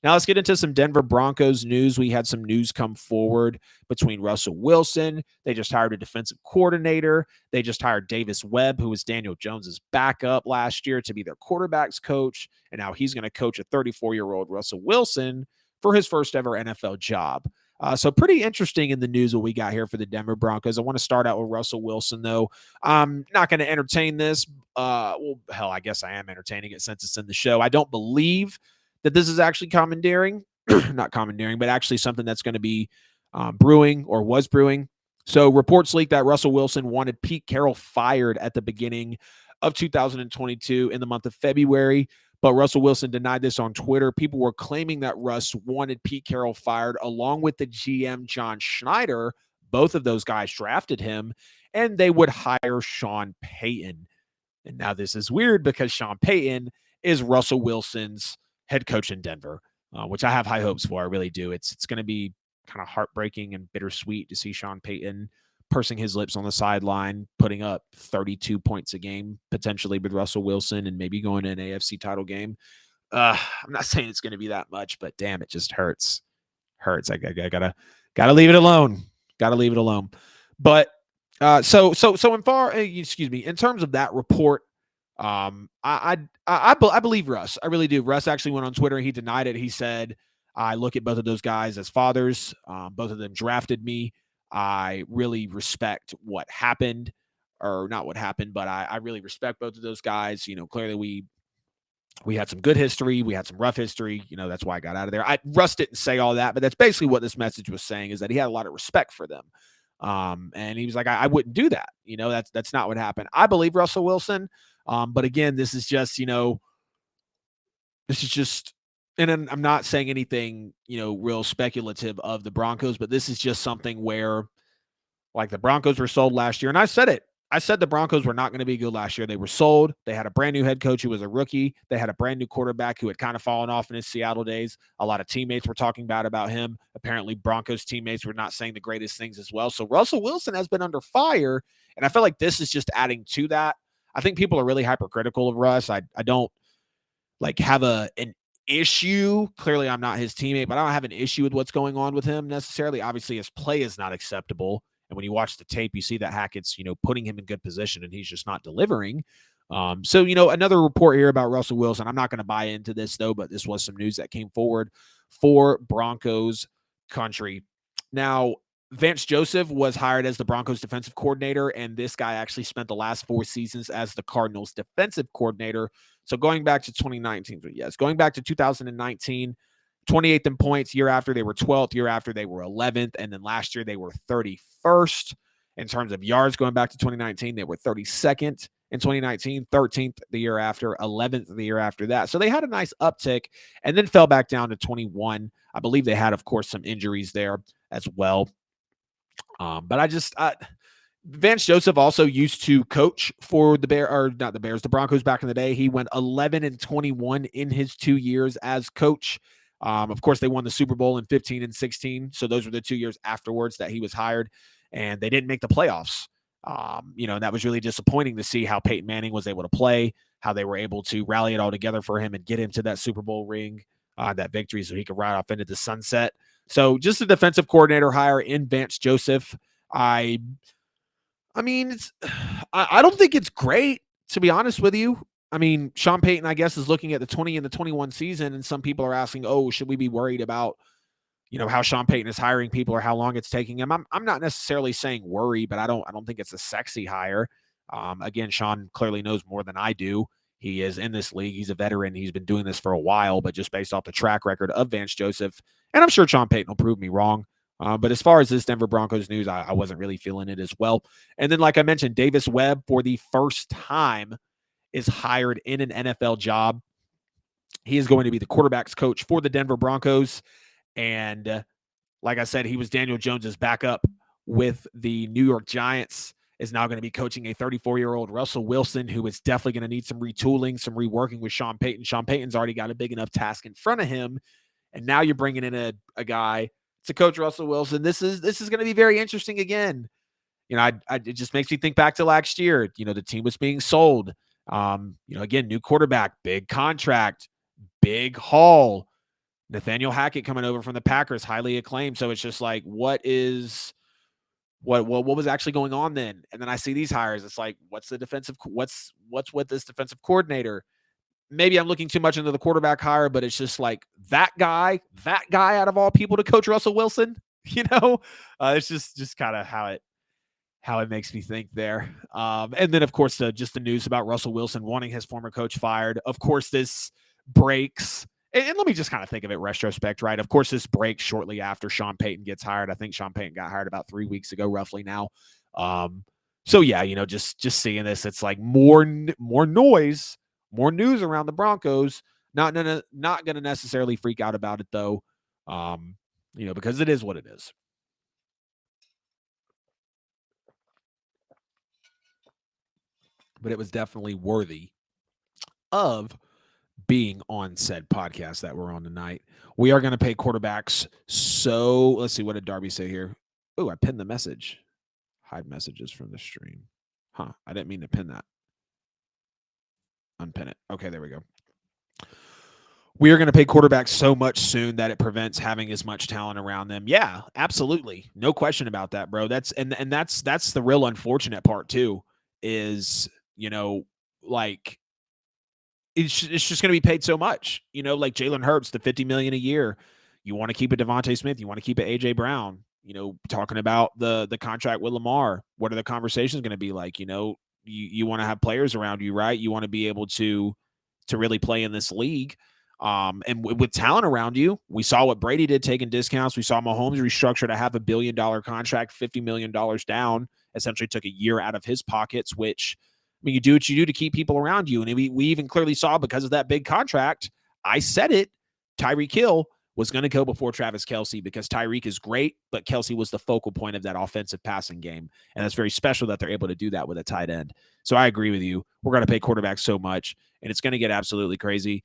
Now let's get into some Denver Broncos news. We had some news come forward between Russell Wilson. They just hired a defensive coordinator. They just hired Davis Webb, who was Daniel Jones's backup last year, to be their quarterback's coach. And now he's going to coach a 34-year-old Russell Wilson for his first ever NFL job. So pretty interesting in the news what we got here for the Denver Broncos. I want to start out with Russell Wilson, though. I'm not going to entertain this. Well, hell, I guess I am entertaining it since it's in the show. I don't believe that this is actually commandeering, not commandeering, but actually something that's going to be brewing or was brewing. So reports leak that Russell Wilson wanted Pete Carroll fired at the beginning of 2022 in the month of February. But Russell Wilson denied this on Twitter. People were claiming that Russ wanted Pete Carroll fired along with the GM, John Schneider. Both of those guys drafted him, and they would hire Sean Payton. And now this is weird because Sean Payton is Russell Wilson's head coach in Denver, which I have high hopes for. I really do. It's going to be kind of heartbreaking and bittersweet to see Sean Payton pursing his lips on the sideline, putting up 32 points a game, potentially with Russell Wilson, and maybe going to an AFC title game. I'm not saying it's going to be that much, but damn, it just hurts. Hurts. I gotta leave it alone. Gotta leave it alone. But so in terms of that report, I believe Russ. I really do. Russ actually went on Twitter and he denied it. He said, I look at both of those guys as fathers. Both of them drafted me. I really respect what happened, or not what happened, but I really respect both of those guys. Clearly we had some good history. We had some rough history. That's why I got out of there. Russ didn't say all that, but that's basically what this message was saying, is that he had a lot of respect for them. And he was like, I wouldn't do that. That's not what happened. I believe Russell Wilson. But again, this is just, and I'm not saying anything, real speculative of the Broncos, but this is just something where, like, the Broncos were sold last year. And I said it. I said the Broncos were not going to be good last year. They were sold. They had a brand new head coach who was a rookie. They had a brand new quarterback who had kind of fallen off in his Seattle days. A lot of teammates were talking bad about him. Apparently, Broncos teammates were not saying the greatest things as well. So Russell Wilson has been under fire, and I feel like this is just adding to that. I think people are really hypercritical of Russ. I don't have an issue. Clearly, I'm not his teammate, but I don't have an issue with what's going on with him necessarily. Obviously, his play is not acceptable. And when you watch the tape, you see that Hackett's, putting him in good position and he's just not delivering. So, another report here about Russell Wilson. I'm not going to buy into this, though, but this was some news that came forward for Broncos country. Now, Vance Joseph was hired as the Broncos defensive coordinator, and this guy actually spent the last 4 seasons as the Cardinals defensive coordinator. So going back to 2019, going back to 2019, 28th in points. Year after, they were 12th. Year after, they were 11th. And then last year, they were 31st. In terms of yards, going back to 2019, they were 32nd in 2019, 13th the year after, 11th the year after that. So they had a nice uptick and then fell back down to 21. I believe they had, of course, some injuries there as well. But Vance Joseph also used to coach for the Broncos back in the day. He went 11-21 in his 2 years as coach. Of course, they won the Super Bowl in 15 and 16. So those were the 2 years afterwards that he was hired, and they didn't make the playoffs. And that was really disappointing to see how Peyton Manning was able to play, how they were able to rally it all together for him and get him to that Super Bowl ring, that victory, so he could ride off into the sunset. So just a defensive coordinator hire in Vance Joseph. I don't think it's great, to be honest with you. I mean, Sean Payton, I guess, is looking at the 20 and the 21 season, and some people are asking, should we be worried about, how Sean Payton is hiring people or how long it's taking him? I'm not necessarily saying worry, but I don't think it's a sexy hire. Again, Sean clearly knows more than I do. He is in this league. He's a veteran. He's been doing this for a while, but just based off the track record of Vance Joseph, and I'm sure Sean Payton will prove me wrong. But as far as this Denver Broncos news, I wasn't really feeling it as well. And then, like I mentioned, Davis Webb, for the first time, is hired in an NFL job. He is going to be the quarterback's coach for the Denver Broncos. And like I said, he was Daniel Jones's backup with the New York Giants, is now going to be coaching a 34-year-old Russell Wilson, who is definitely going to need some retooling, some reworking with Sean Payton. Sean Payton's already got a big enough task in front of him. And now you're bringing in a guy to coach Russell Wilson. This is going to be very interesting again. It just makes me think back to last year. The team was being sold. Again, new quarterback, big contract, big haul. Nathaniel Hackett coming over from the Packers, highly acclaimed. So it's just like, what was actually going on then? And then I see these hires. It's like, what's with this defensive coordinator? Maybe I'm looking too much into the quarterback hire, but it's just like that guy out of all people to coach Russell Wilson. It's just kind of how it makes me think there. And then, of course, just the news about Russell Wilson wanting his former coach fired. Of course, this breaks. And let me just kind of think of it retrospect, right? Of course, this breaks shortly after Sean Payton gets hired. I think Sean Payton got hired about 3 weeks ago, roughly now. So yeah, just seeing this, it's like more noise, more news around the Broncos. Not going to necessarily freak out about it though, because it is what it is. But it was definitely worthy of being on said podcast that we're on tonight. We are going to pay quarterbacks. So let's see. What did Darby say here? Oh, I pinned the message. Hide messages from the stream. Huh. I didn't mean to pin that. Unpin it. Okay, there we go. We are going to pay quarterbacks so much soon that it prevents having as much talent around them. Yeah, absolutely. No question about that, bro. That's the real unfortunate part too, is, like, it's just going to be paid so much, like Jalen Hurts, the $50 million a year. You want to keep it Devontae Smith. You want to keep it AJ Brown, talking about the contract with Lamar. What are the conversations going to be like? You want to have players around you, right? You want to be able to really play in this league. And with talent around you, we saw what Brady did taking discounts. We saw Mahomes restructured a $500 million contract, $50 million down, essentially took a year out of his pockets, which, I mean, you do what you do to keep people around you. And we even clearly saw, because of that big contract, I said it, Tyreek Hill was going to go before Travis Kelce, because Tyreek is great, but Kelce was the focal point of that offensive passing game. And that's very special that they're able to do that with a tight end. So I agree with you. We're going to pay quarterbacks so much, and it's going to get absolutely crazy.